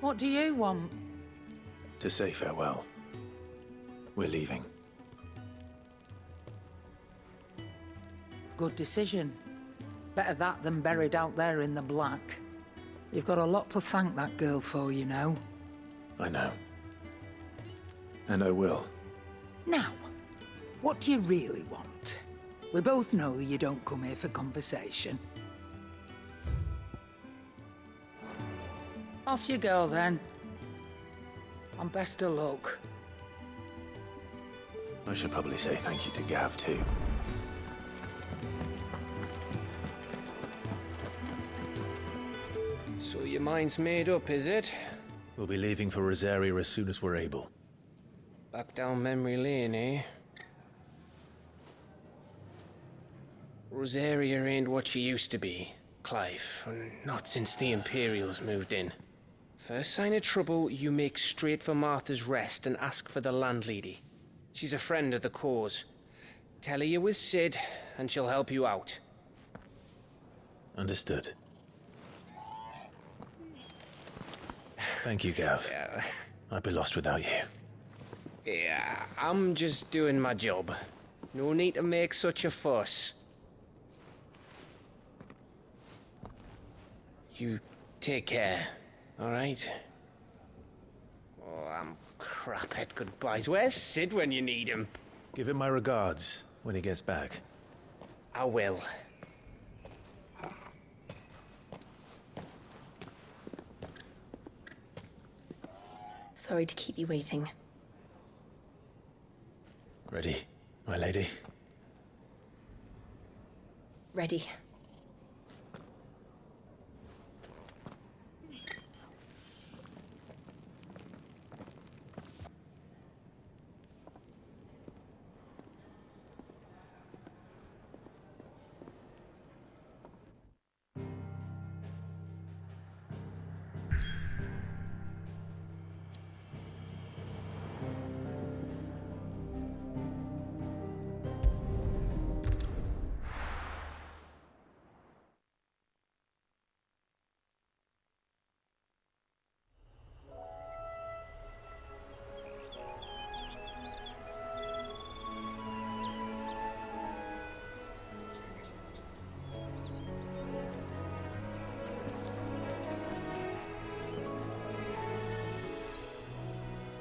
What do you want? To say farewell. We're leaving. Good decision. Better that than buried out there in the black. You've got a lot to thank that girl for, you know. I know. And I will. Now, what do you really want? We both know you don't come here for conversation. Off you go, then. And best of luck. I should probably say thank you to Gav, too. So your mind's made up, is it? We'll be leaving for Rosaria as soon as we're able. Back down memory lane, eh? Rosaria ain't what she used to be, Clive. Not since the Imperials moved in. First sign of trouble, you make straight for Martha's Rest and ask for the landlady. She's a friend of the cause. Tell her you're with Sid, and she'll help you out. Understood. Thank you, Gav. Yeah. I'd be lost without you. Yeah, I'm just doing my job. No need to make such a fuss. You take care, all right? Oh, I'm crap at goodbyes. Where's Sid when you need him? Give him my regards when he gets back. I will. Sorry to keep you waiting. Ready, my lady? Ready.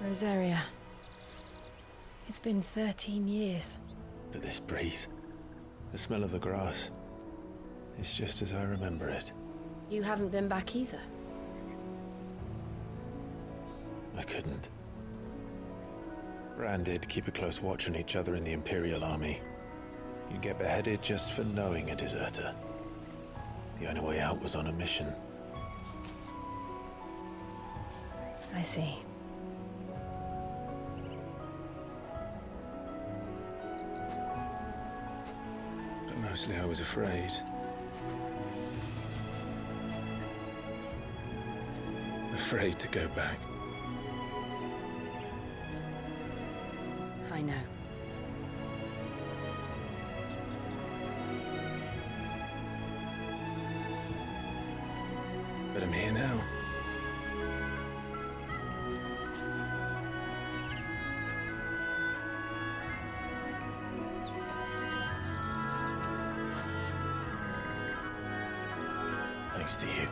Rosaria. It's been 13 years. But this breeze, the smell of the grass, it's just as I remember it. You haven't been back either. I couldn't. Bran did keep a close watch on each other in the Imperial Army. You'd get beheaded just for knowing a deserter. The only way out was on a mission. I see. But mostly I was afraid. Afraid to go back. I know. But I'm here now. Thanks to you.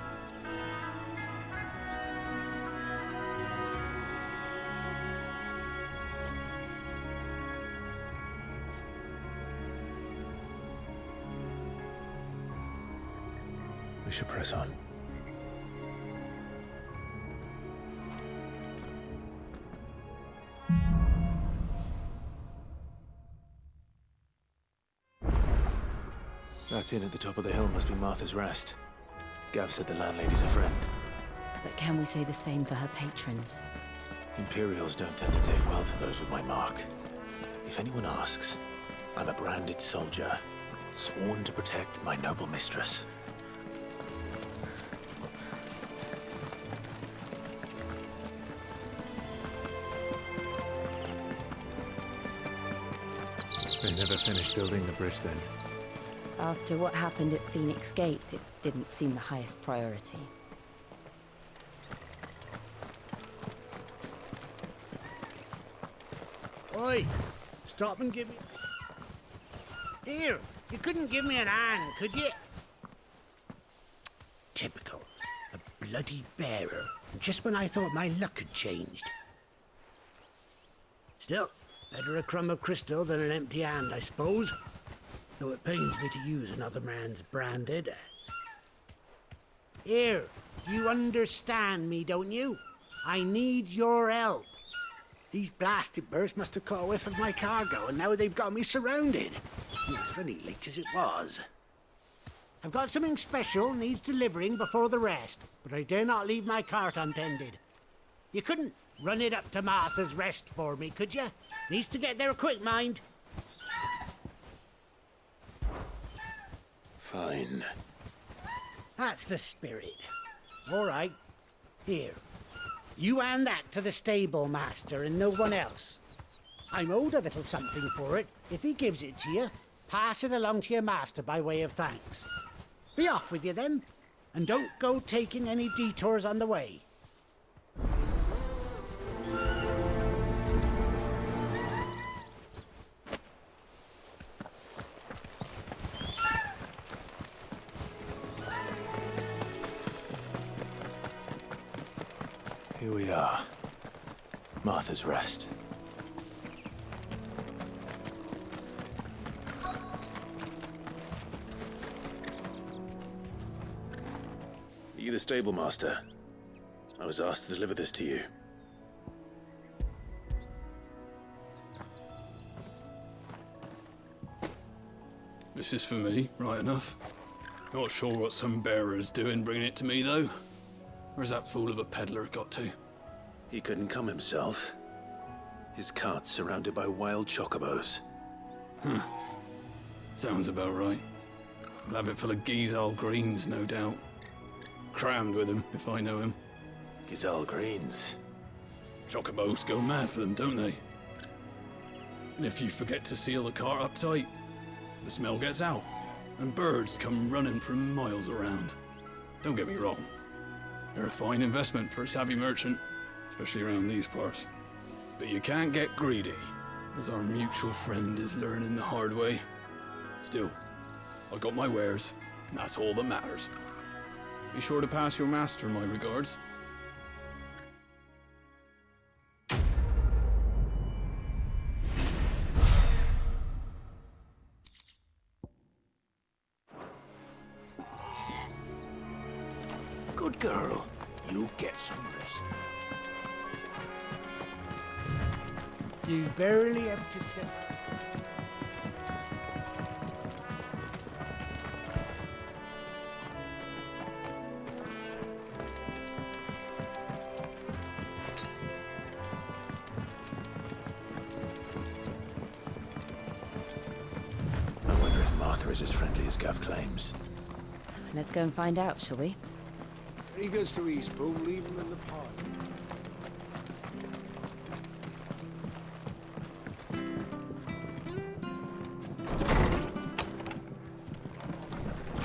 We should press on. That inn at the top of the hill must be Martha's Rest. Gav said the landlady's a friend. But can we say the same for her patrons? Imperials don't tend to take well to those with my mark. If anyone asks, I'm a branded soldier, sworn to protect my noble mistress. They never finished building the bridge then. After what happened at Phoenix Gate, it didn't seem the highest priority. Oi! Stop and give me... Here! You couldn't give me an hand, could you? Typical. A bloody bearer. Just when I thought my luck had changed. Still, better a crumb of crystal than an empty hand, I suppose. Though it pains me to use another man's branded. Here, you understand me, don't you? I need your help. These blasted birds must have caught a whiff of my cargo, and now they've got me surrounded. It was funny late as it was. I've got something special needs delivering before the rest, but I dare not leave my cart untended. You couldn't run it up to Martha's Rest for me, could you? Needs to get there quick, mind. Fine. That's the spirit. All right. Here. You hand that to the stable master and no one else. I'm owed a little something for it. If he gives it to you, pass it along to your master by way of thanks. Be off with you then, and don't go taking any detours on the way. Here we are. Martha's Rest. Are you the stable master? I was asked to deliver this to you. This is for me, right enough. Not sure what some bearer's doing bringing it to me, though. Where's that fool of a peddler got to? He couldn't come himself. His cart's surrounded by wild chocobos. Huh. Sounds about right. He'll have it full of Gizal greens, no doubt. Crammed with him, if I know him. Gizal greens. Chocobos go mad for them, don't they? And if you forget to seal the cart up tight, the smell gets out, and birds come running from miles around. Don't get me wrong. They're a fine investment for a savvy merchant, especially around these parts. But you can't get greedy, as our mutual friend is learning the hard way. Still, I got my wares, and that's all that matters. Be sure to pass your master my regards. Good girl. You get some rest. You barely have to step out. I wonder if Martha is as friendly as Gav claims. Let's go and find out, shall we? He goes to Istpul, leave him in the pod.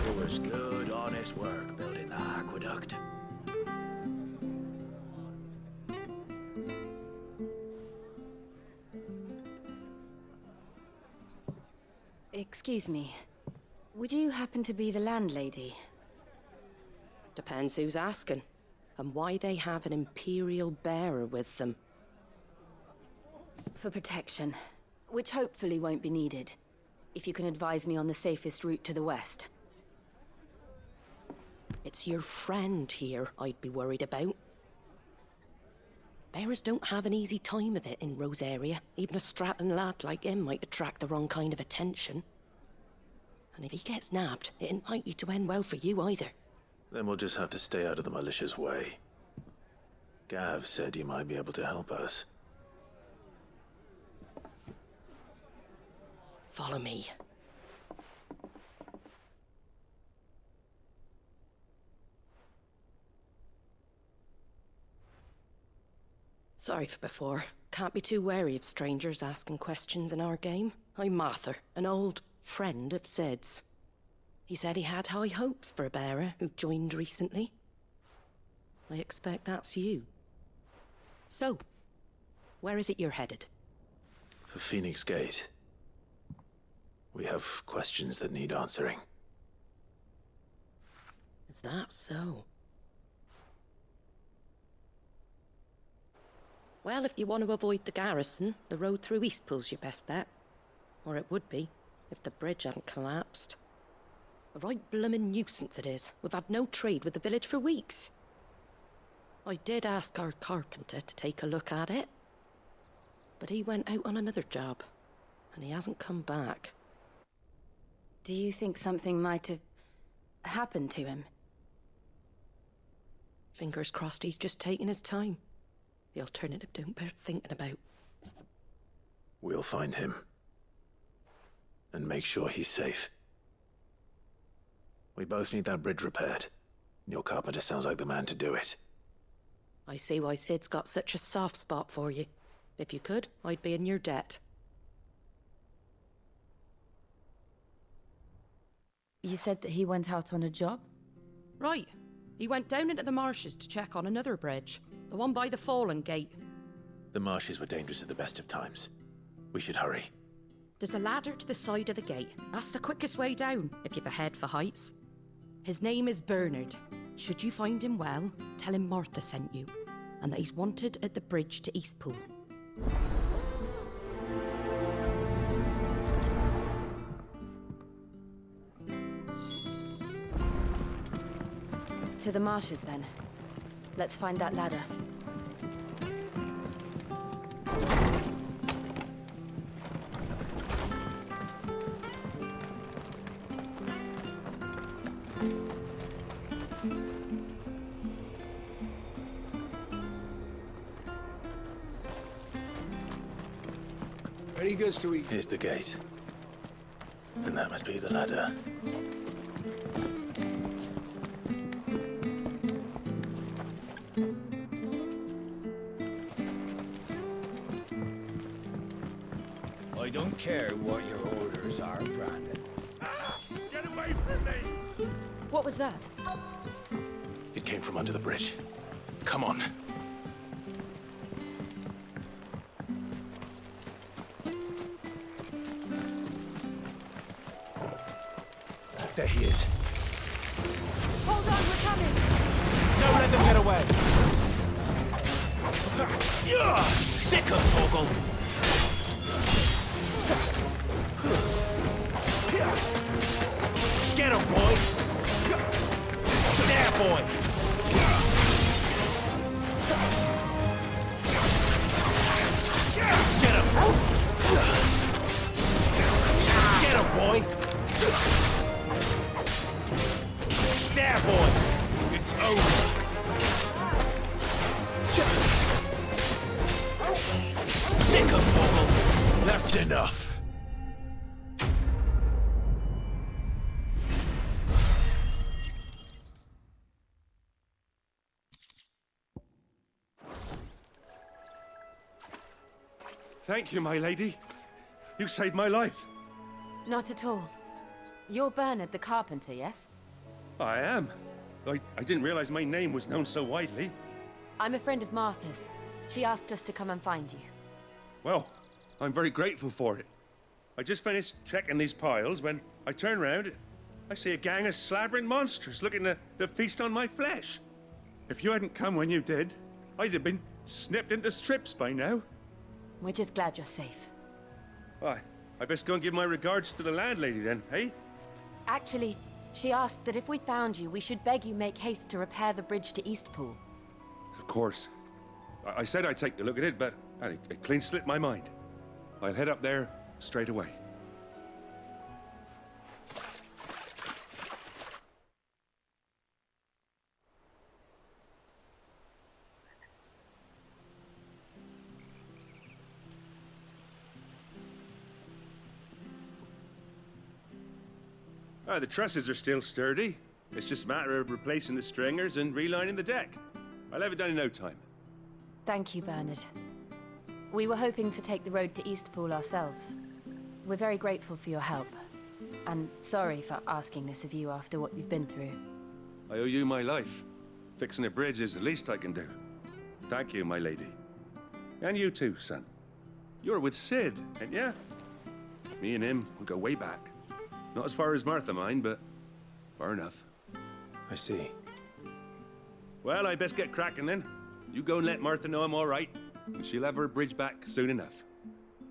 It was good, honest work building the aqueduct. Excuse me. Would you happen to be the landlady? Depends who's asking, and why they have an Imperial bearer with them. For protection, which hopefully won't be needed. If you can advise me on the safest route to the west. It's your friend here I'd be worried about. Bearers don't have an easy time of it in Rosaria. Even a Stratton lad like him might attract the wrong kind of attention. And if he gets nabbed, it ain't likely to end well for you either. Then we'll just have to stay out of the malicious way. Gav said you might be able to help us. Follow me. Sorry for before. Can't be too wary of strangers asking questions in our game. I'm Martha, an old friend of Sid's. He said he had high hopes for a bearer who joined recently. I expect that's you. So, where is it you're headed? For Phoenix Gate. We have questions that need answering. Is that so? Well, if you want to avoid the garrison, the road through Istpul's your best bet. Or it would be, if the bridge hadn't collapsed. A right bloomin' nuisance it is. We've had no trade with the village for weeks. I did ask our carpenter to take a look at it. But he went out on another job, and he hasn't come back. Do you think something might have happened to him? Fingers crossed he's just taking his time. The alternative don't bear thinking about. We'll find him. And make sure he's safe. We both need that bridge repaired. Your carpenter sounds like the man to do it. I see why Sid's got such a soft spot for you. If you could, I'd be in your debt. You said that he went out on a job? Right. He went down into the marshes to check on another bridge. The one by the Fallen Gate. The marshes were dangerous at the best of times. We should hurry. There's a ladder to the side of the gate. That's the quickest way down, if you've a head for heights. His name is Bernard. Should you find him well, tell him Martha sent you, and that he's wanted at the bridge to Istpul. To the marshes, then. Let's find that ladder. Very good to eat. Here's the gate. And that must be the ladder. I don't care what your orders are, Brandon. Get away from me! What was that? It came from under the bridge. Come on. There he is. Hold on, we're coming! Don't let them get away! Sick of Torgal! Get him, boy! There, boy! Get him! Get him, boy! There, boy! It's over! Sick of Torgal! That's enough! Thank you, my lady. You saved my life. Not at all. You're Bernard the carpenter, yes? I am. I didn't realize my name was known so widely. I'm a friend of Martha's. She asked us to come and find you. Well, I'm very grateful for it. I just finished checking these piles when I turn around. I see a gang of slavering monsters looking to feast on my flesh. If you hadn't come when you did, I'd have been snipped into strips by now. We're just glad you're safe. Why, I best go and give my regards to the landlady then, hey? Actually, she asked that if we found you, we should beg you make haste to repair the bridge to Istpul. Of course. I said I'd take a look at it, but it clean slipped my mind. I'll head up there straight away. The trusses are still sturdy. It's just a matter of replacing the stringers and relining the deck. I'll have it done in no time. Thank you, Bernard. We were hoping to take the road to Istpul ourselves. We're very grateful for your help. And sorry for asking this of you after what you've been through. I owe you my life. Fixing a bridge is the least I can do. Thank you, my lady. And you too, son. You're with Sid, ain't ya? Me and him, we go way back. Not as far as Martha, mind, but far enough. I see. Well, I best get cracking then. You go and let Martha know I'm all right, and she'll have her bridge back soon enough.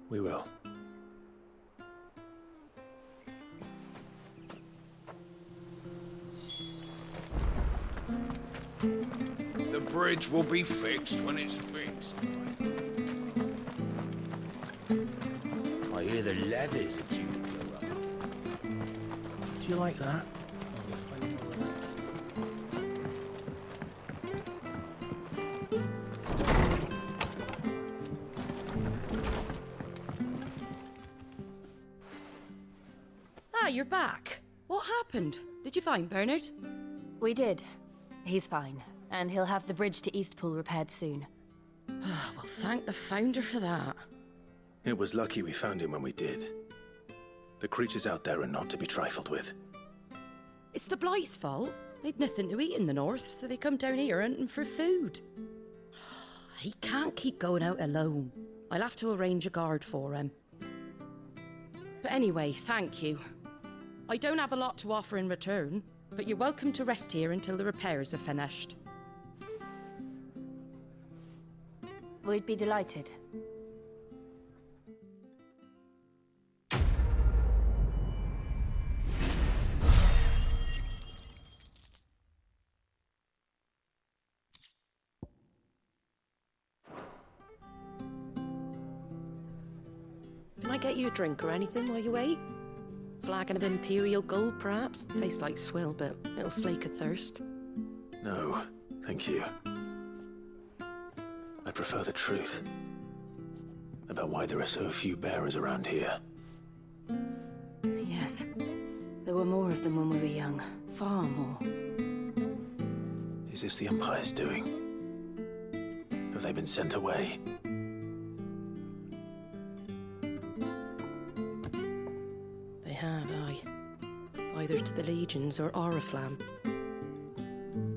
We will. The bridge will be fixed when it's fixed. I hear the leathers are due to go up. Do you like that? Ah, you're back. What happened? Did you find Bernard? We did. He's fine, and he'll have the bridge to Istpul repaired soon. Well, thank the founder for that. It was lucky we found him when we did. The creatures out there are not to be trifled with. It's the Blight's fault. They'd nothing to eat in the north, so they come down here hunting for food. He can't keep going out alone. I'll have to arrange a guard for him. But anyway, thank you. I don't have a lot to offer in return, but you're welcome to rest here until the repairs are finished. We'd be delighted. Can I get you a drink or anything while you wait? Flagon of Imperial Gold, perhaps? Tastes like swill, but it'll slake a thirst. No, thank you. I prefer the truth. About why there are so few bearers around here. Yes. There were more of them when we were young. Far more. Is this the Empire's doing? Have they been sent away? They have, aye. Either to the Legions or Oriflamme.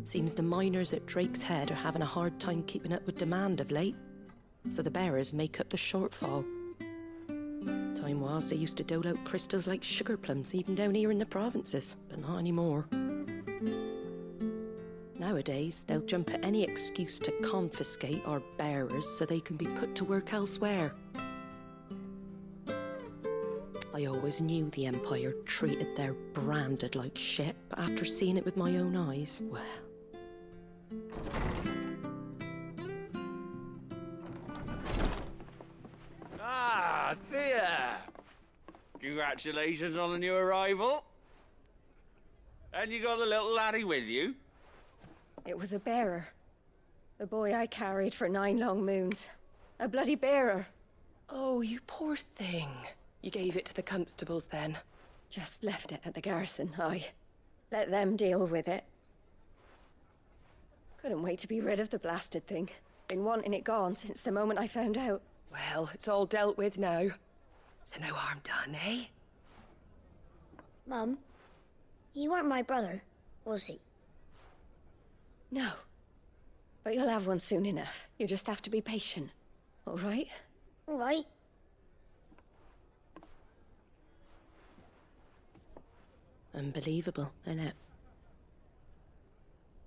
Seems the miners at Drake's Head are having a hard time keeping up with demand of late, so the bearers make up the shortfall. Time was they used to dole out crystals like sugar plums even down here in the provinces, but not anymore. Nowadays, they'll jump at any excuse to confiscate our bearers so they can be put to work elsewhere. I always knew the Empire treated their branded like shit, but after seeing it with my own eyes, well... Ah, Thea! Congratulations on the new arrival. And you got the little laddie with you? It was a bearer. The boy I carried for 9 long moons. A bloody bearer. Oh, you poor thing. You gave it to the constables then? Just left it at the garrison, I let them deal with it. Couldn't wait to be rid of the blasted thing. Been wanting it gone since the moment I found out. Well, it's all dealt with now. So no harm done, eh? Mum, you weren't my brother, was he? No. But you'll have one soon enough. You just have to be patient. All right? All right. Unbelievable, innit?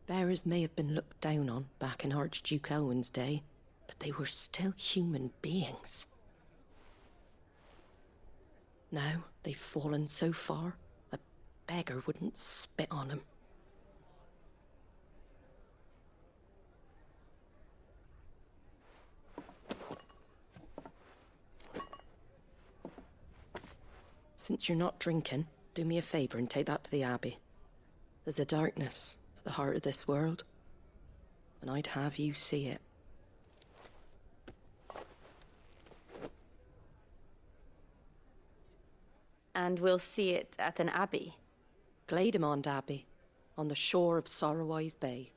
Bearers may have been looked down on back in Archduke Elwin's day, but they were still human beings. Now they've fallen so far, a beggar wouldn't spit on them. Since you're not drinking, do me a favour and take that to the Abbey. There's a darkness at the heart of this world, and I'd have you see it. And we'll see it at an abbey? Gledmona Abbey, on the shore of Sorrowwise Bay.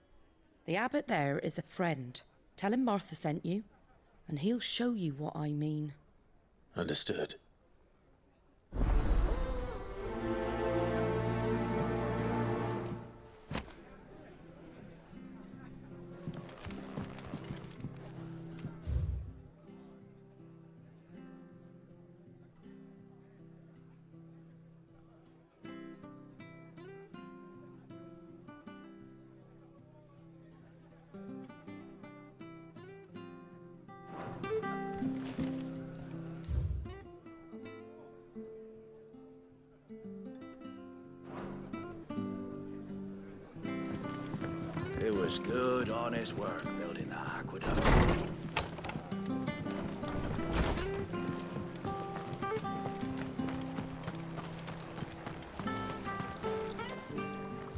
The abbot there is a friend. Tell him Martha sent you, and he'll show you what I mean. Understood. It was good, honest work building that aqueduct.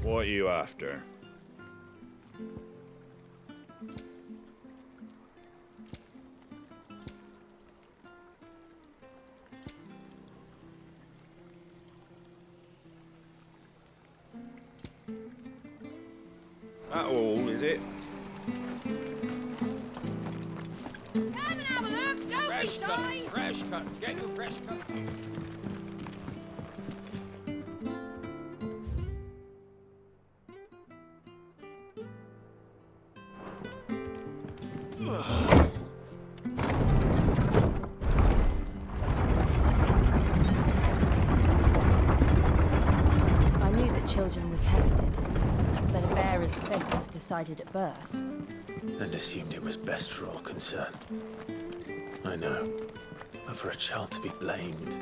What are you after? That all, is it? Come and have a look, don't Fresh be shy! cuts, fresh cuts. Get your fresh cuts. I knew that children were tested, that a bearer's fate was decided at birth. And assumed it was best for all concerned. I know. But for a child to be blamed,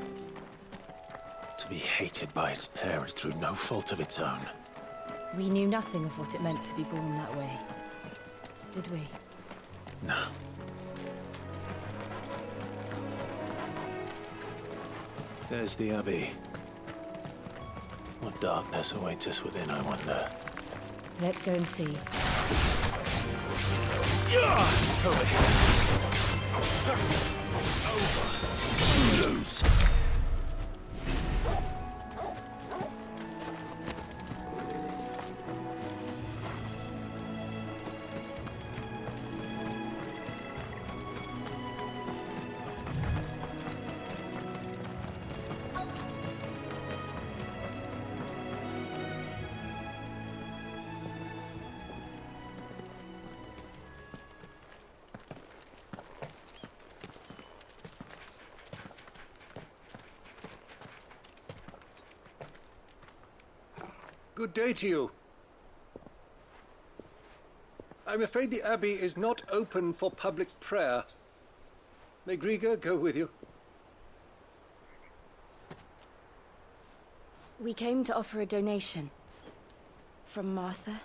to be hated by its parents through no fault of its own. We knew nothing of what it meant to be born that way, did we? No. There's the Abbey. What darkness awaits us within, I wonder. Let's go and see. Lose. Good day to you. I'm afraid the Abbey is not open for public prayer. May Griga go with you? We came to offer a donation. From Martha.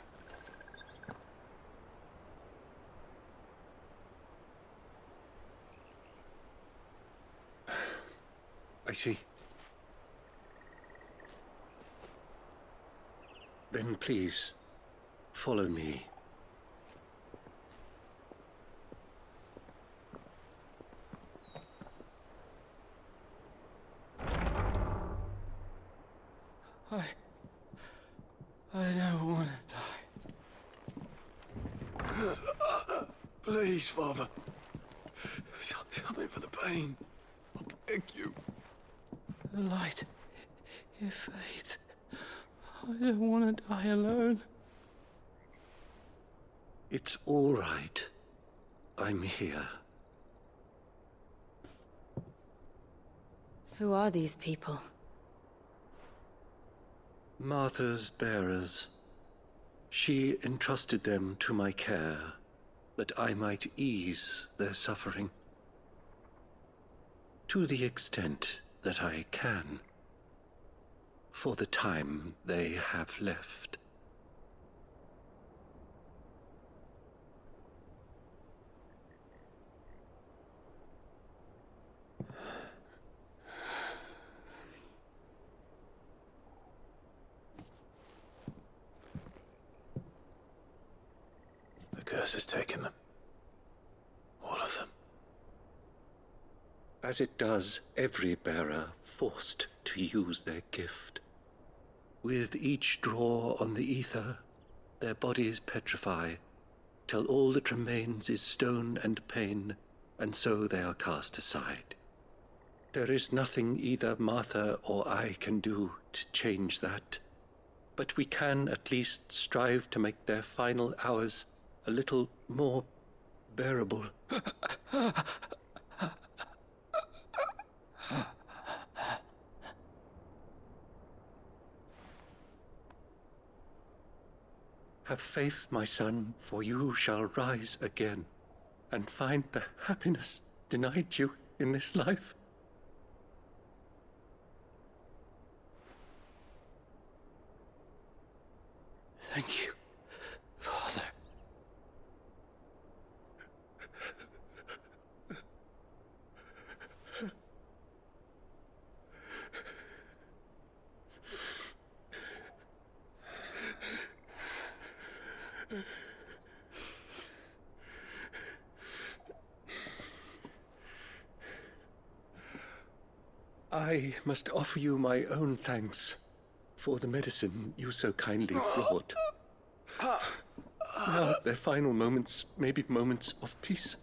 I see. Then please, follow me. I don't want to die. Please, Father. Something for the pain. I beg you. The light, it fades. I don't want to die alone. It's all right. I'm here. Who are these people? Martha's bearers. She entrusted them to my care, that I might ease their suffering. To the extent that I can, for the time they have left. The curse has taken them. All of them. As it does every bearer forced to use their gift. With each draw on the ether, their bodies petrify, till all that remains is stone and pain, and so they are cast aside. There is nothing either Martha or I can do to change that, but we can at least strive to make their final hours a little more bearable. Have faith, my son, for you shall rise again and find the happiness denied you in this life. Thank you, Father. I must offer you my own thanks for the medicine you so kindly brought. Now, their final moments may be moments of peace.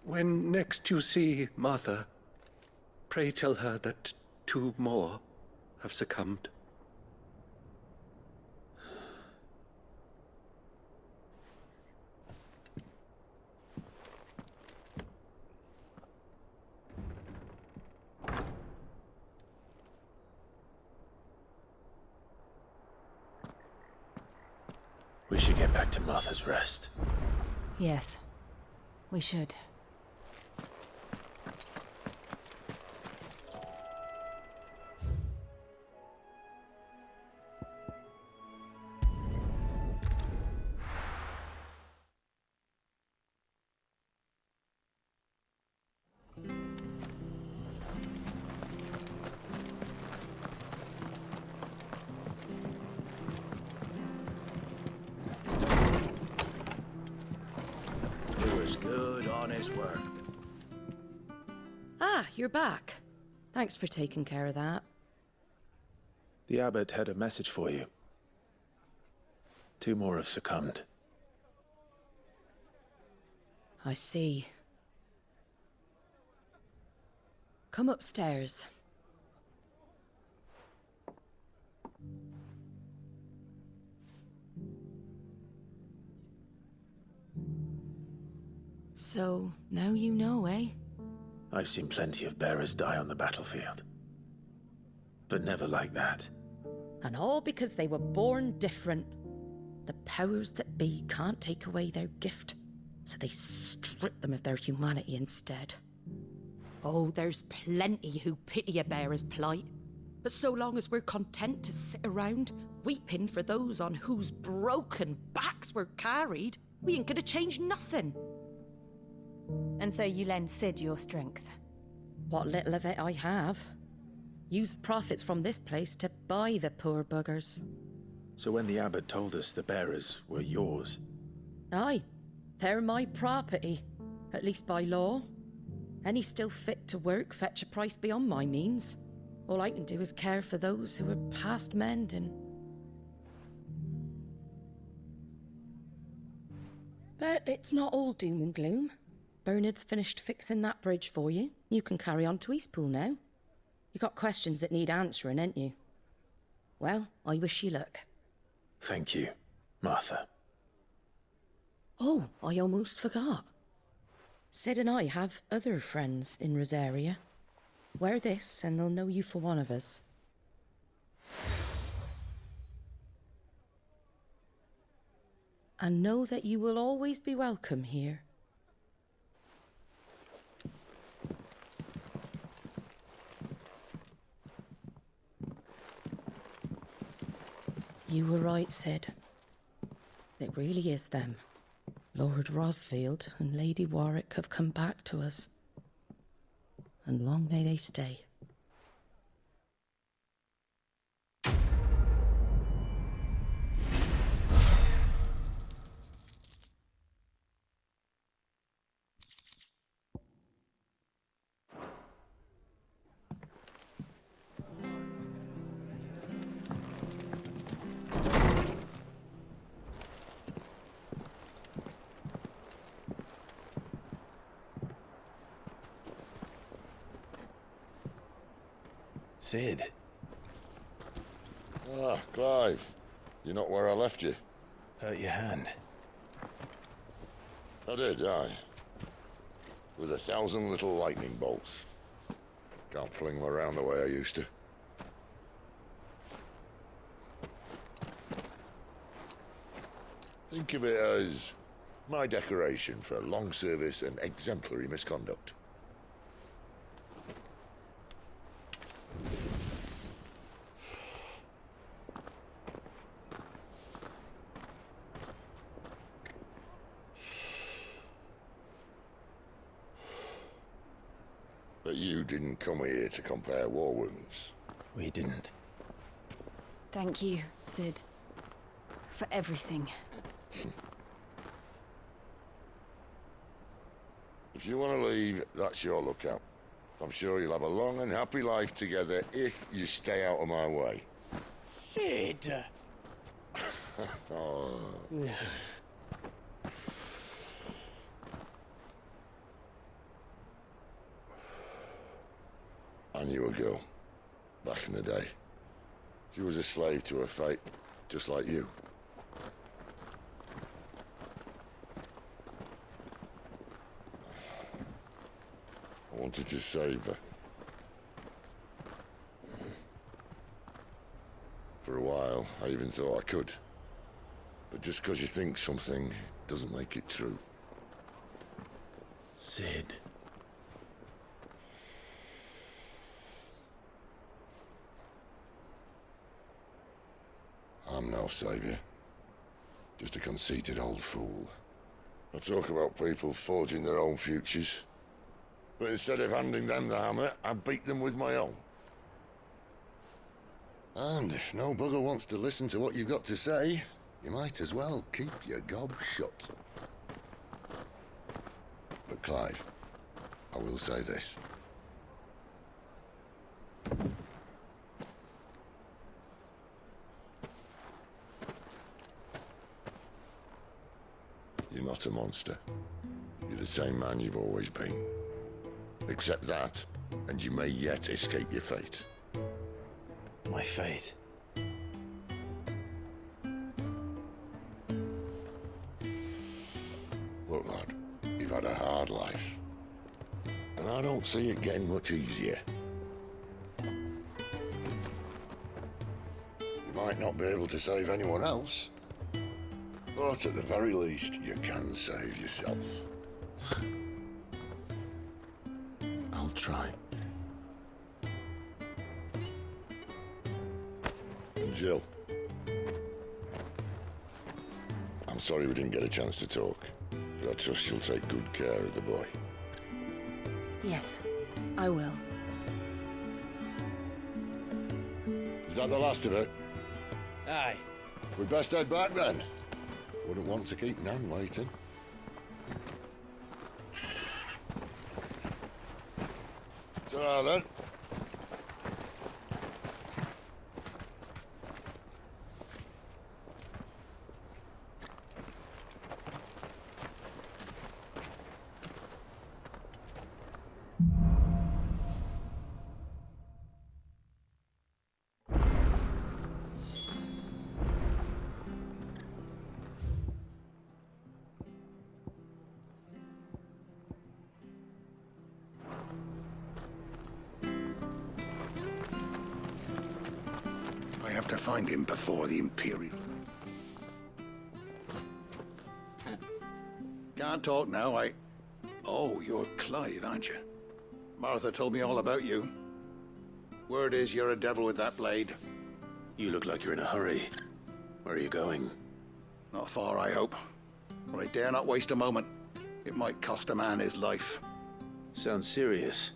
When next you see Martha, pray tell her that 2 more have succumbed. We should get back to Martha's Rest. Yes, we should. Good, honest work. Ah, you're back. Thanks for taking care of that. The abbot had a message for you. 2 more have succumbed. I see. Come upstairs. So, now you know, eh? I've seen plenty of bearers die on the battlefield. But never like that. And all because they were born different. The powers that be can't take away their gift, so they strip them of their humanity instead. Oh, there's plenty who pity a bearer's plight. But so long as we're content to sit around, weeping for those on whose broken backs we're carried, we ain't gonna change nothing. And so you lend Sid your strength? What little of it I have. Use profits from this place to buy the poor buggers. So when the abbot told us the bearers were yours... Aye, they're my property, at least by law. Any still fit to work fetch a price beyond my means. All I can do is care for those who are past mending. But it's not all doom and gloom. Bernard's finished fixing that bridge for you. You can carry on to Istpul now. You got questions that need answering, ain't you? Well, I wish you luck. Thank you, Martha. Oh, I almost forgot. Sid and I have other friends in Rosaria. Wear this and they'll know you for one of us. And know that you will always be welcome here. You were right, Sid. It really is them. Lord Rosfield and Lady Warwick have come back to us. And long may they stay. Sid. Ah, Clive. You're not where I left you. Hurt your hand. I did, aye. With 1,000 little lightning bolts. Can't fling them around the way I used to. Think of it as my decoration for long service and exemplary misconduct. But you didn't come here to compare war wounds. We didn't. Thank you, Sid. For everything. If you want to leave, that's your lookout. I'm sure you'll have a long and happy life together if you stay out of my way. Sid! Oh. I knew a girl, back in the day. She was a slave to her fate, just like you. I wanted to save her. For a while, I even thought I could. But just because you think something doesn't make it true. Sid. I'm no savior. Just a conceited old fool. I talk about people forging their own futures. But instead of handing them the hammer, I beat them with my own. And if no bugger wants to listen to what you've got to say, you might as well keep your gob shut. But Clive, I will say this. You're not a monster. You're the same man you've always been. Accept that, and you may yet escape your fate. My fate? Look, lad, you've had a hard life. And I don't see it getting much easier. You might not be able to save anyone else, but at the very least, you can save yourself. I'll try. And Jill, I'm sorry we didn't get a chance to talk, but I trust she'll take good care of the boy. Yes, I will. Is that the last of it? Aye. We'd best head back then. Wouldn't want to keep Nan waiting. Ta-ra then. I have to find him before the Imperial. Can't talk now, Oh, you're Clive, aren't you? Martha told me all about you. Word is you're a devil with that blade. You look like you're in a hurry. Where are you going? Not far, I hope. But I dare not waste a moment. It might cost a man his life. Sounds serious.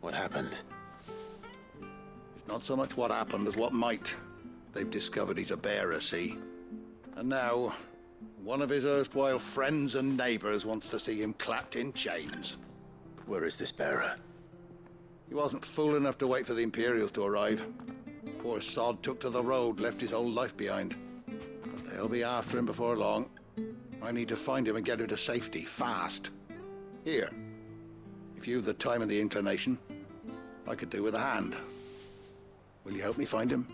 What happened? It's not so much what happened as what might. They've discovered he's a bearer, see? And now, one of his erstwhile friends and neighbors wants to see him clapped in chains. Where is this bearer? He wasn't fool enough to wait for the Imperials to arrive. Poor sod took to the road, left his whole life behind. But they'll be after him before long. I need to find him and get him to safety, fast. Here, if you've the time and the inclination, I could do with a hand. Will you help me find him?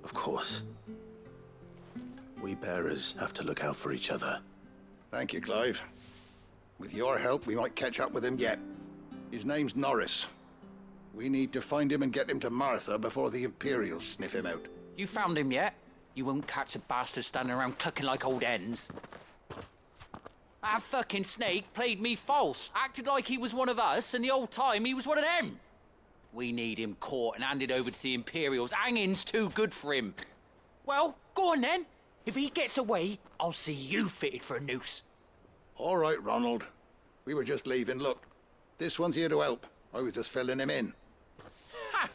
Of course. We bearers have to look out for each other. Thank you, Clive. With your help, we might catch up with him yet. His name's Norris. We need to find him and get him to Martha before the Imperials sniff him out. You found him yet? You won't catch a bastard standing around clucking like old hens. That fucking snake played me false, acted like he was one of us, and the whole time he was one of them. We need him caught and handed over to the Imperials. Hanging's too good for him. Well, go on then. If he gets away, I'll see you fitted for a noose. All right, Ronald. We were just leaving. Look, this one's here to help. I was just filling him in. Ha!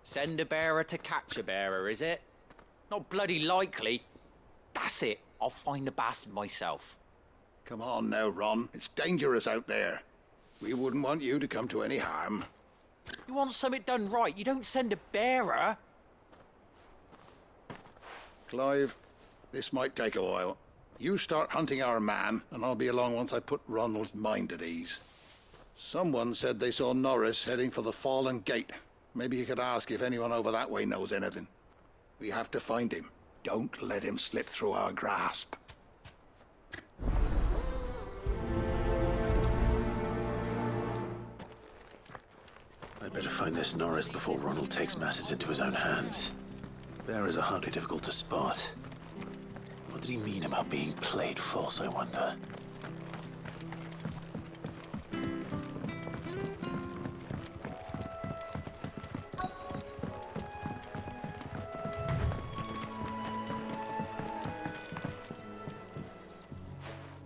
Send a bearer to catch a bearer, is it? Not bloody likely. That's it. I'll find the bastard myself. Come on now, Ron. It's dangerous out there. We wouldn't want you to come to any harm. You want something done right, you don't send a bearer. Clive, this might take a while. You start hunting our man, and I'll be along once I put Ronald's mind at ease. Someone said they saw Norris heading for the Fallen Gate. Maybe you could ask if anyone over that way knows anything. We have to find him. Don't let him slip through our grasp. I'd better find this Norris before Ronald takes matters into his own hands. Bearers are hardly difficult to spot. What did he mean about being played false, I wonder?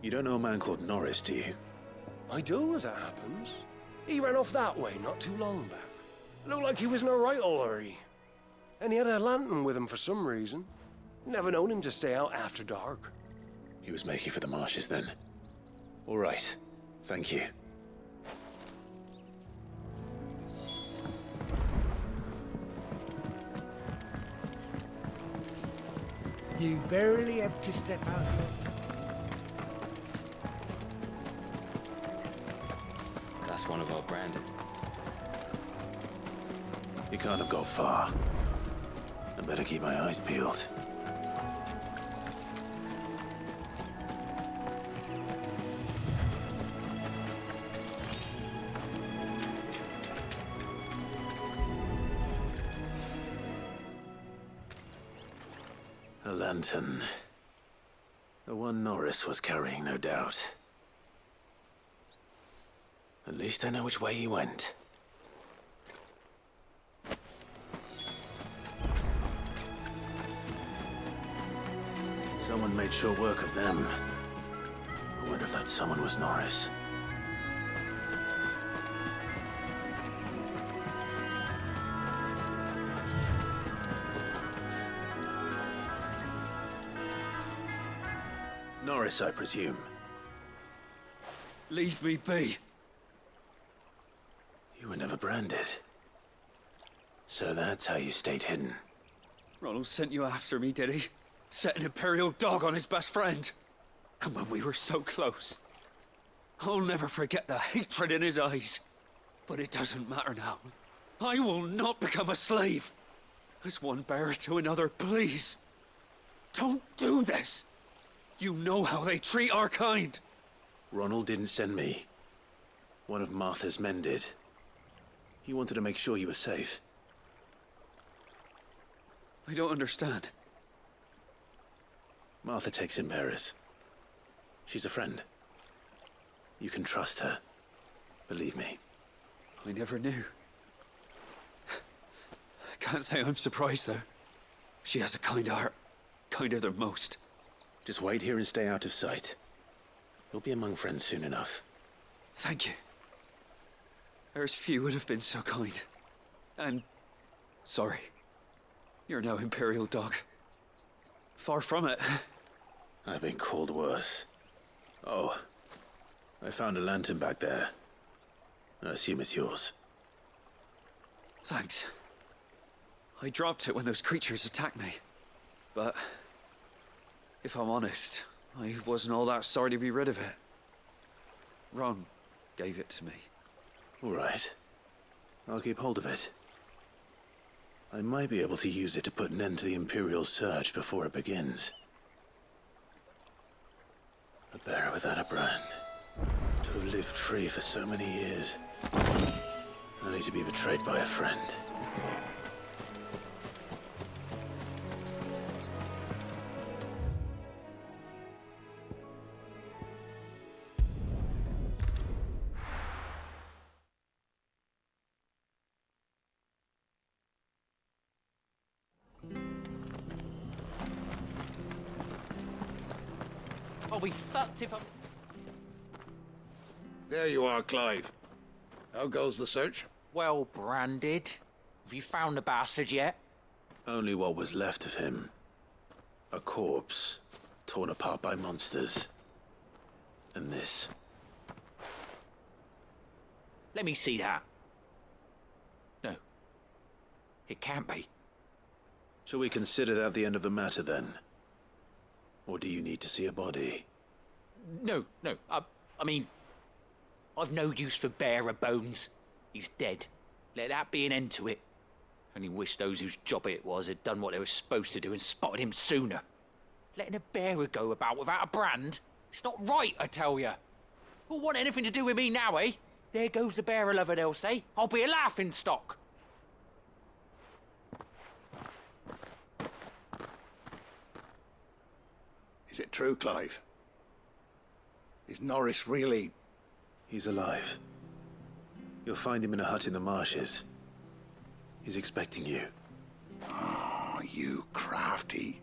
You don't know a man called Norris, do you? I do, as it happens. He ran off that way not too long back. Looked like he was in a right hurry. And he had a lantern with him for some reason. Never known him to stay out after dark. He was making for the marshes then. All right. Thank you. You barely have to step out. That's one of our branded. He can't have got far. I better keep my eyes peeled. A lantern. The one Norris was carrying, no doubt. At least I know which way he went. Someone made sure work of them. I wonder if that someone was Norris. Norris, I presume. Leave me be. You were never branded. So that's how you stayed hidden. Ronald sent you after me, did he? Set an Imperial dog on his best friend. And when we were so close. I'll never forget the hatred in his eyes. But it doesn't matter now. I will not become a slave. As one bearer to another, please. Don't do this. You know how they treat our kind. Ronald didn't send me. One of Martha's men did. He wanted to make sure you were safe. I don't understand. Martha takes in bearers. She's a friend. You can trust her. Believe me. I never knew. I can't say I'm surprised, though. She has a kind heart. Kinder than most. Just wait here and stay out of sight. You'll be among friends soon enough. Thank you. There's few would have been so kind. And... sorry. You're no Imperial dog. Far from it. I've been called worse. Oh. I found a lantern back there. I assume it's yours. Thanks. I dropped it when those creatures attacked me. But... if I'm honest, I wasn't all that sorry to be rid of it. Ron gave it to me. All right. I'll keep hold of it. I might be able to use it to put an end to the Imperial search before it begins. A bearer without a brand. To have lived free for so many years. Only to be betrayed by a friend. I'll be fucked if I'm... There you are, Clive. How goes the search? Well branded. Have you found the bastard yet? Only what was left of him. A corpse, torn apart by monsters. And this. Let me see that. No. It can't be. Shall we consider that the end of the matter, then? Or do you need to see a body? No. I mean, I've no use for bearer bones. He's dead. Let that be an end to it. Only wish those whose job it was had done what they were supposed to do and spotted him sooner. Letting a bearer go about without a brand? It's not right, I tell you. Who'll want anything to do with me now, eh? There goes the bearer lover, they'll say. I'll be a laughing stock. Is it true, Clive? Is Norris really... He's alive. You'll find him in a hut in the marshes. He's expecting you. Oh, you crafty.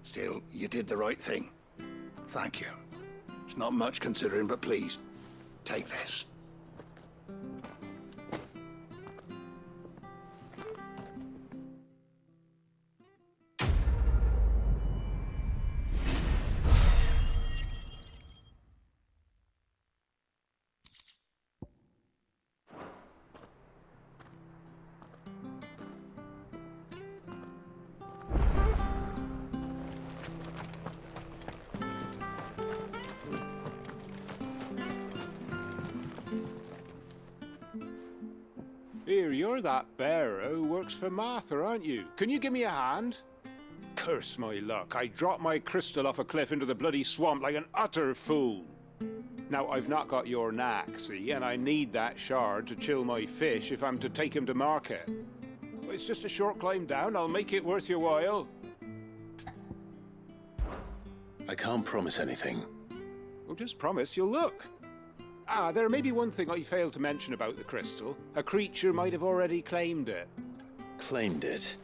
Still, you did the right thing. Thank you. It's not much considering, but please, take this. Here, you're that bearer who works for Martha, aren't you? Can you give me a hand? Curse my luck, I dropped my crystal off a cliff into the bloody swamp like an utter fool. Now, I've not got your knack, see, and I need that shard to chill my fish if I'm to take him to market. It's just a short climb down, I'll make it worth your while. I can't promise anything. Well, just promise you'll look. There may be one thing I failed to mention about the crystal. A creature might have already claimed it. Claimed it?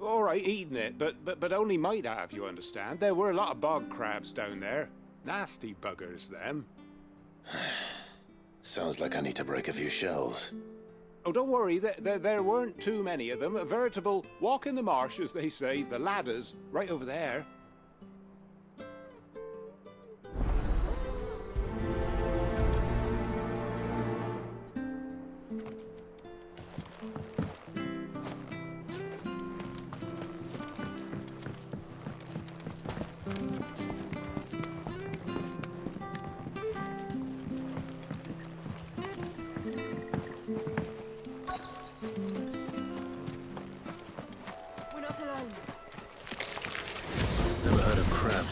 All right, eaten it, but only might have, you understand. There were a lot of bog crabs down there. Nasty buggers, them. Sounds like I need to break a few shells. Oh, don't worry, there weren't too many of them. A veritable walk in the marsh, as they say. The ladders, right over there.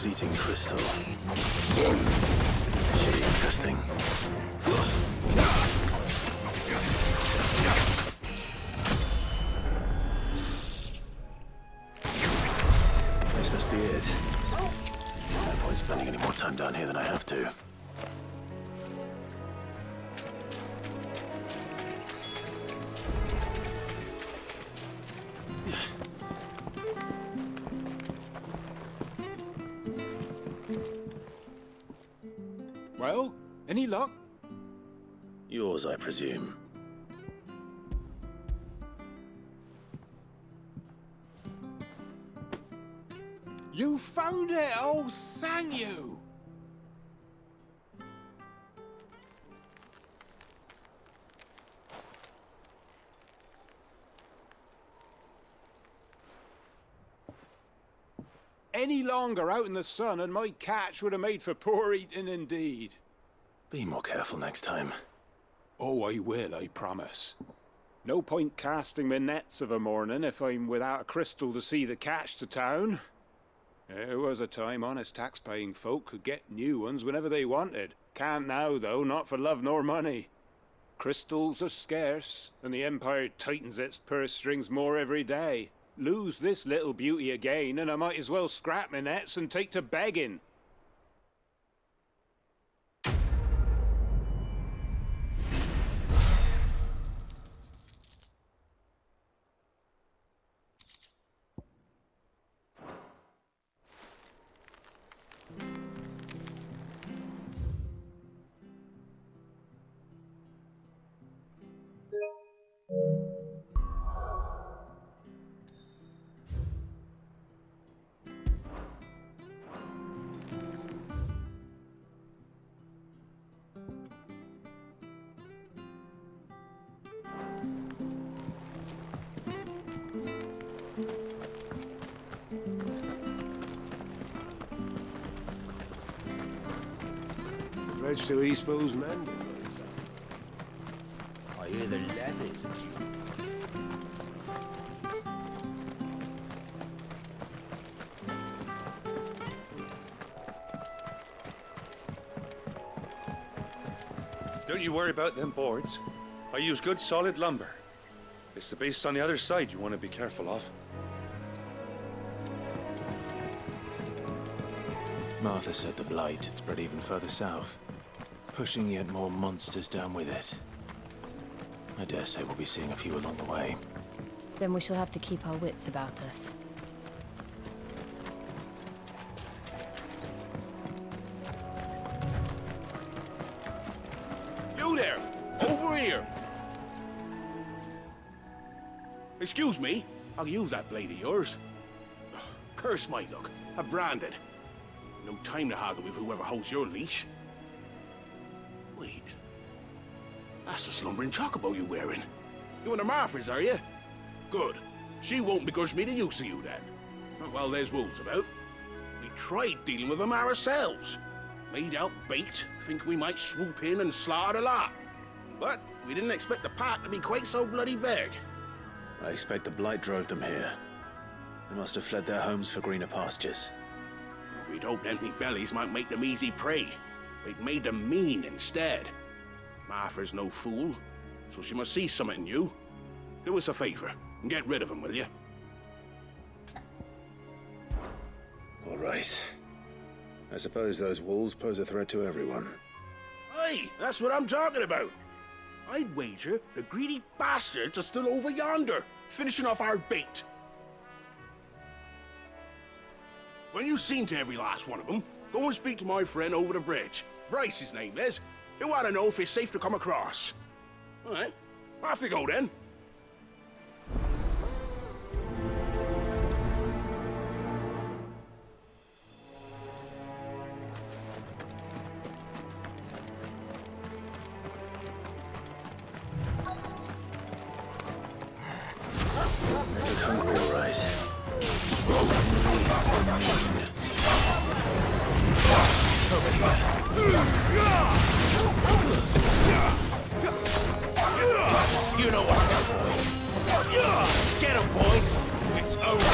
Eating crystal. Should be interesting. This must be it. No point spending any more time down here than I have to. Well, any luck? Yours, I presume. You found it! Oh, thank you! Any longer out in the sun and my catch would have made for poor eating indeed. Be more careful next time. Oh, I will, I promise. No point casting my nets of a morning if I'm without a crystal to see the catch to town. There was a time honest tax-paying folk could get new ones whenever they wanted. Can't now, though, not for love nor money. Crystals are scarce, and the Empire tightens its purse strings more every day. Lose this little beauty again, and I might as well scrap my nets and take to begging. Bridge to Istpul's mended, I hear the levies. Don't you worry about them boards. I use good solid lumber. It's the beasts on the other side you want to be careful of. Martha said the blight had spread even further south, pushing yet more monsters down with it. I dare say we'll be seeing a few along the way. Then we shall have to keep our wits about us. You there! Over here! Excuse me, I'll use that blade of yours. Ugh, curse my luck. I'm branded. No time to haggle with whoever holds your leash. Wait. That's the slumbering chocobo you're wearing. You and the Marfors, are you? Good. She won't begrudge me the use of you, then. Well, there's wolves about. We tried dealing with them ourselves. Made out bait, think we might swoop in and slaughter the lot. But we didn't expect the pack to be quite so bloody big. I expect the blight drove them here. They must have fled their homes for greener pastures. We'd hoped empty bellies might make them easy prey. But it made them mean instead. Martha's no fool, so she must see something in you. Do us a favor and get rid of them, will you? All right. I suppose those wolves pose a threat to everyone. Aye, that's what I'm talking about. I'd wager the greedy bastards are still over yonder, finishing off our bait. When you've seen to every last one of them, go and speak to my friend over the bridge. Bryce, his name is. He'll want to know if it's safe to come across. All right, off you go then. Look hungry, all right. You know what's up, boy. Get him, boy. It's over.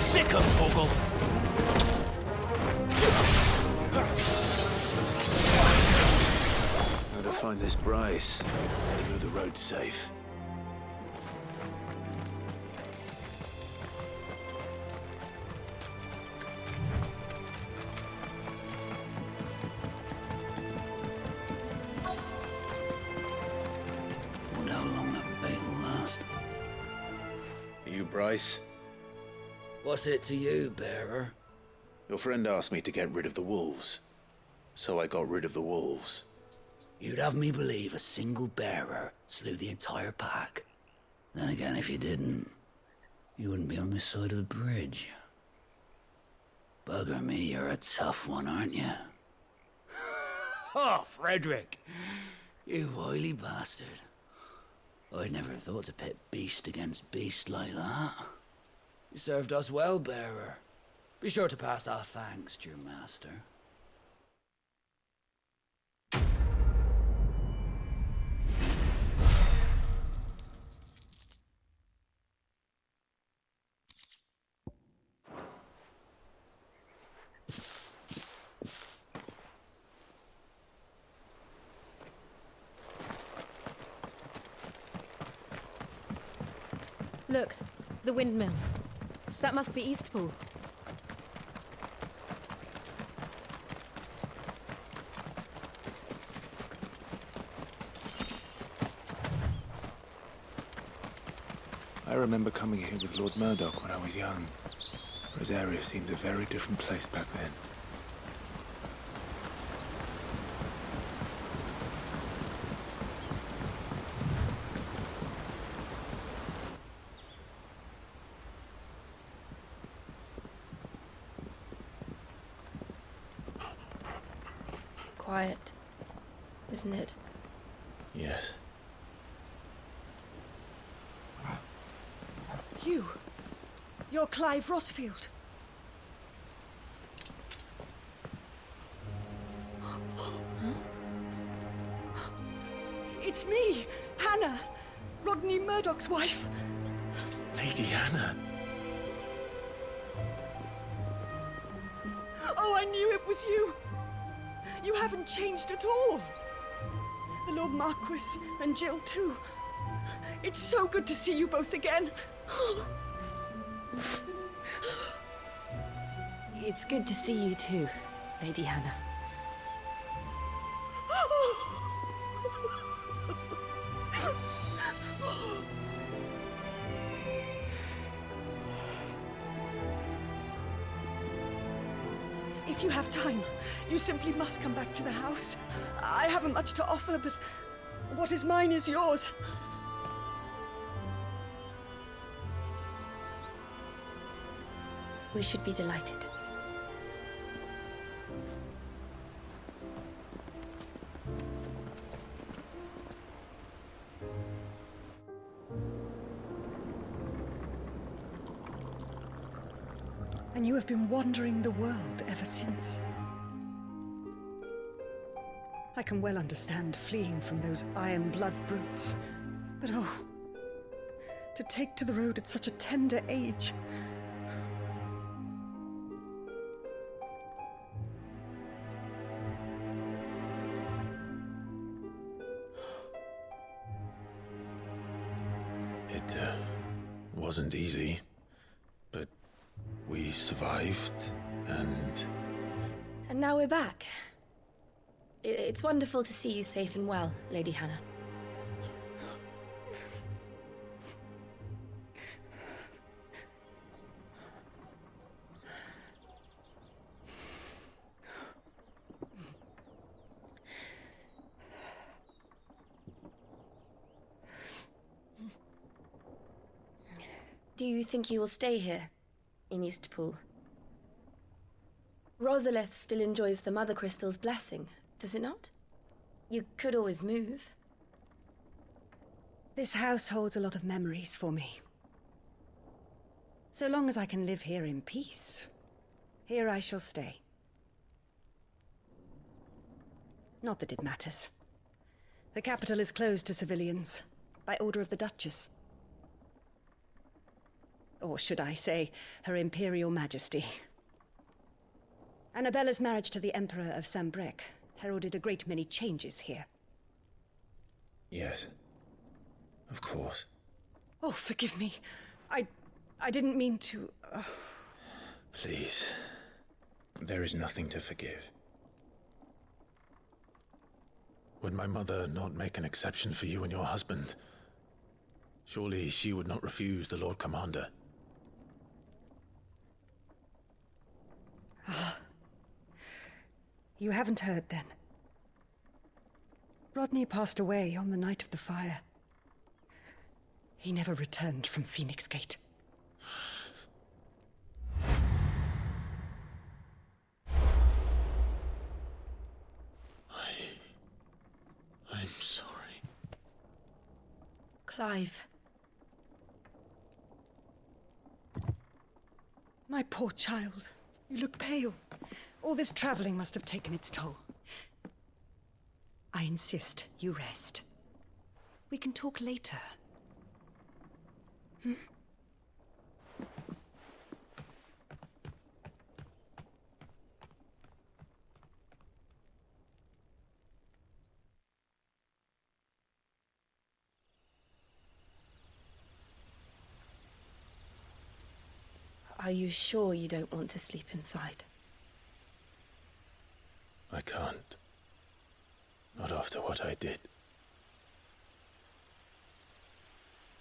Sick of Toggle. Gotta find this Bryce. Let him know the road's safe. Wonder how long that bait will last. You Bryce? What's it to you, bearer? Your friend asked me to get rid of the wolves. So I got rid of the wolves. You'd have me believe a single bearer slew the entire pack. Then again, if you didn't, you wouldn't be on this side of the bridge. Bugger me, you're a tough one, aren't you? Oh, Frederick! You wily bastard. I'd never thought to pit beast against beast like that. You served us well, bearer. Be sure to pass our thanks to your master. Look, the windmills. That must be Istpul. I remember coming here with Lord Murdoch when I was young. Rosaria seemed a very different place back then. Quiet. isn't it? Yes. You're Clive Rosfield. It's me, Hannah, Rodney Murdoch's wife. Lady Hannah. Oh, I knew it was you. You haven't changed at all. The Lord Marquis and Jill too. It's so good to see you both again. It's good to see you too, Lady Hannah. If you have time, you simply must come back to the house. I haven't much to offer, but what is mine is yours. We should be delighted. And you have been wandering the world ever since. I can well understand fleeing from those iron blood brutes, but oh, to take to the road at such a tender age. It wasn't easy, but we survived, and now we're back. It's wonderful to see you safe and well, Lady Hannah. Do you think you will stay here, in Istpul? Rosalith still enjoys the Mother Crystal's blessing, does it not? You could always move. This house holds a lot of memories for me. So long as I can live here in peace, here I shall stay. Not that it matters. The capital is closed to civilians, by order of the Duchess. Or should I say, Her Imperial Majesty. Annabella's marriage to the Emperor of Sambrec heralded a great many changes here. yes, of course. Oh, forgive me. I didn't mean to... Please, there is nothing to forgive. Would my mother not make an exception for you and your husband? Surely she would not refuse the Lord Commander. You haven't heard, then. Rodney passed away on the night of the fire. He never returned from Phoenix Gate. I'm sorry. Clive. My poor child. You look pale. All this traveling must have taken its toll. I insist you rest. We can talk later. Hmm? Are you sure you don't want to sleep inside? I can't. Not after what I did.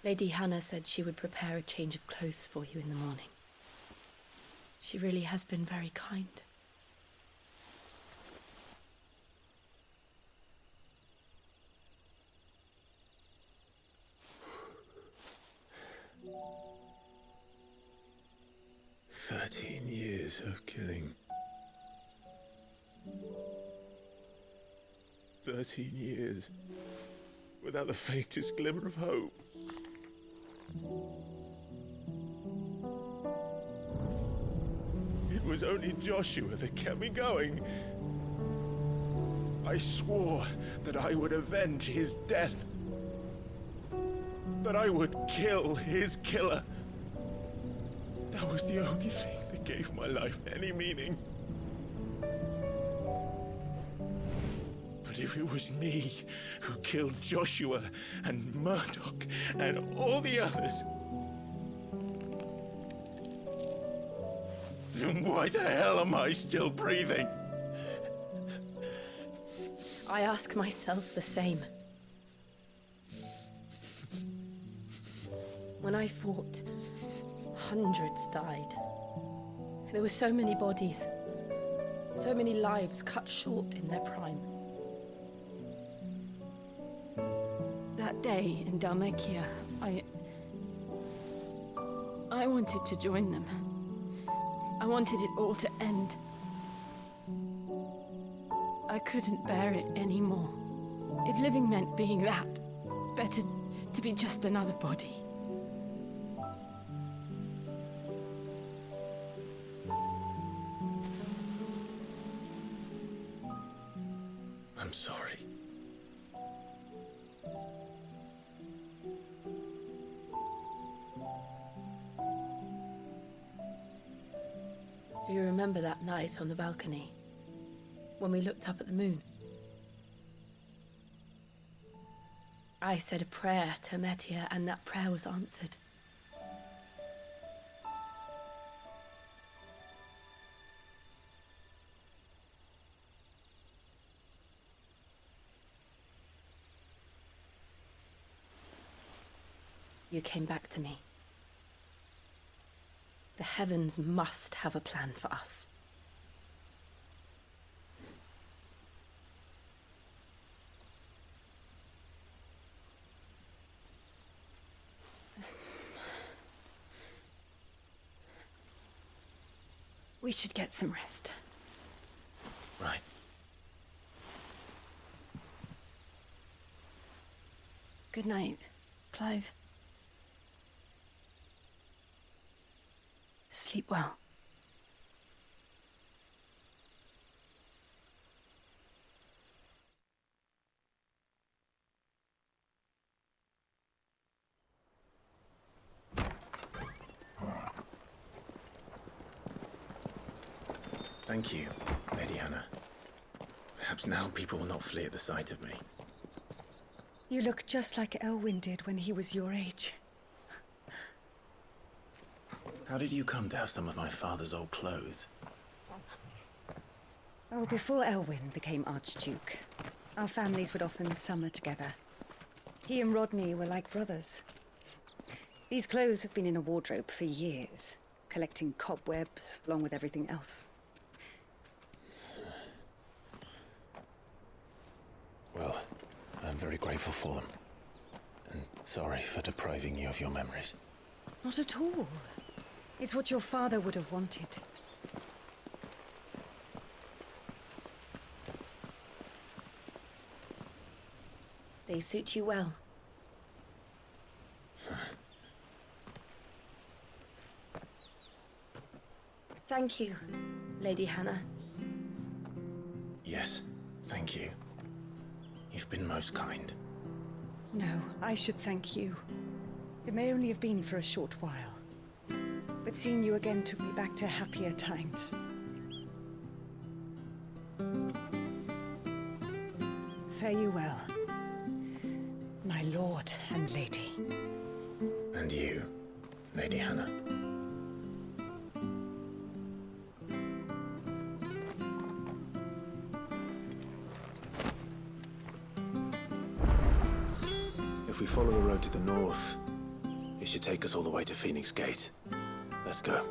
Lady Hannah said she would prepare a change of clothes for you in the morning. She really has been very kind. Years of killing. 13 years, without the faintest glimmer of hope. It was only Joshua that kept me going. I swore that I would avenge his death. That I would kill his killer. That was the only thing that gave my life any meaning. But if it was me who killed Joshua and Murdoch and all the others, then why the hell am I still breathing? I ask myself the same. When I fought, hundreds died. There were so many bodies, so many lives cut short in their prime. That day in Dalmatia, I wanted to join them. I wanted it all to end. I couldn't bear it anymore. If living meant being that, better to be just another body. I'm sorry. Do you remember that night on the balcony, when we looked up at the moon? I said a prayer to Metia, and that prayer was answered. You came back to me. The heavens must have a plan for us. We should get some rest. Right. Good night, Clive. Sleep well. Thank you, Lady Hannah. Perhaps now people will not flee at the sight of me. You look just like Elwyn did when he was your age. How did you come to have some of my father's old clothes? Oh, before Elwyn became Archduke, our families would often summer together. He and Rodney were like brothers. These clothes have been in a wardrobe for years, collecting cobwebs along with everything else. Well, I'm very grateful for them. And sorry for depriving you of your memories. Not at all. It's what your father would have wanted. They suit you well. Thank you, Lady Hannah. Yes, thank you. You've been most kind. No, I should thank you. It may only have been for a short while, but seeing you again took me back to happier times. Fare you well, my lord and lady. And you, Lady Hannah. If we follow the road to the north, it should take us all the way to Phoenix Gate. Let's go.